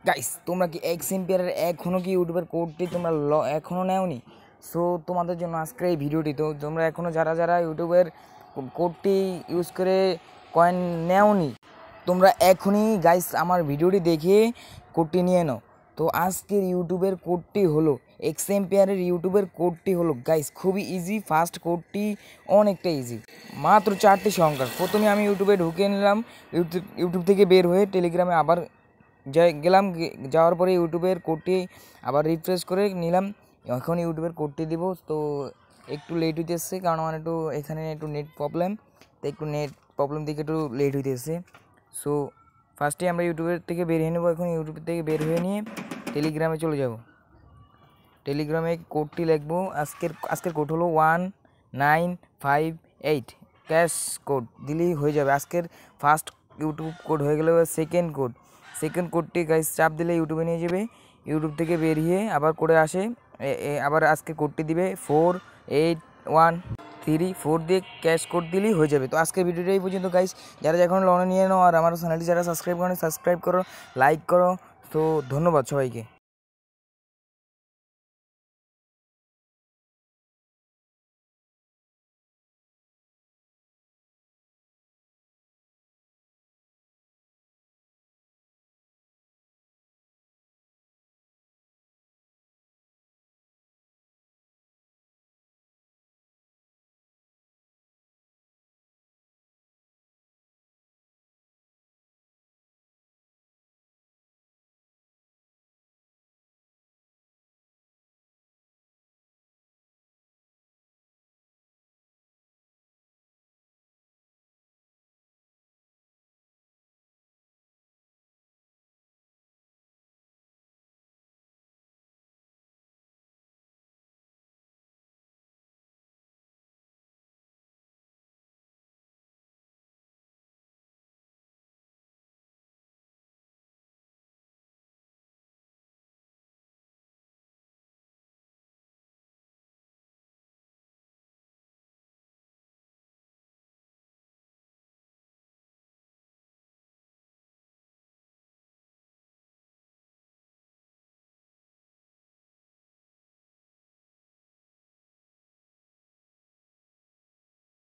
Guys তোমরা কি x এম্পিয়ারের এখনও কি ইউটিউবের কোডটি তোমরা এখনও নেওনি? সো তোমাদের জন্য আজকের এই ভিডিওটি। তো তোমরা এখনও যারা ইউটিউবের কোডটি ইউজ করে কয়েন নেওনি, তোমরা এখনই গাইস আমার ভিডিওটি দেখে কোডটি নিয়ে নাও। তো আজকের ইউটিউবের কোডটি হলো এক্স এম্পিয়ারের ইউটিউবের কোডটি হলো গাইস খুবই ইজি, ফার্স্ট কোডটি অনেকটা ইজি, মাত্র 4টি সংখ্যা। প্রথমে আমি ইউটিউবে ঢুকে নিলাম, ইউটিউব থেকে বের হয়ে টেলিগ্রামে আবার গেলাম, যাওয়ার পরে ইউটিউবের কোডটি আবার রিফ্রেশ করে নিলাম। এখন ইউটিউবের কোডটি দিব। তো একটু লেট হইতেছে কারণ আমার একটু এখানে একটু নেট প্রবলেম, তো একটু নেট প্রবলেম দিকে একটু লেট হইতেছে। সো ফার্স্টে আমরা ইউটিউবের থেকে বের হয়ে নেবো। এখন ইউটিউব থেকে বের হয়ে নিয়ে টেলিগ্রামে চলে যাব। টেলিগ্রামে কোডটি লিখবো। আজকের কোড হলো 1958, ক্যাশ কোড দিলেই হয়ে যাবে। আজকের ফার্স্ট ইউটিউব কোড হয়ে গেলে সেকেন্ড কোডটি গাইস চাপ দিলে ইউটিউবে নিয়ে যাবে। ইউটিউব থেকে বেরিয়ে আবার কোডে আসে, আবার আজকে কোডটি দিবে 4813 দিয়ে ক্যাশ কোড দিলেই হয়ে যাবে। তো আজকের ভিডিওটা এই পর্যন্ত গাইস। যারা এখন লোন নিয়ে নাও আর আমার চ্যানেলটি যারা সাবস্ক্রাইব করো, লাইক করো। তো ধন্যবাদ সবাইকে।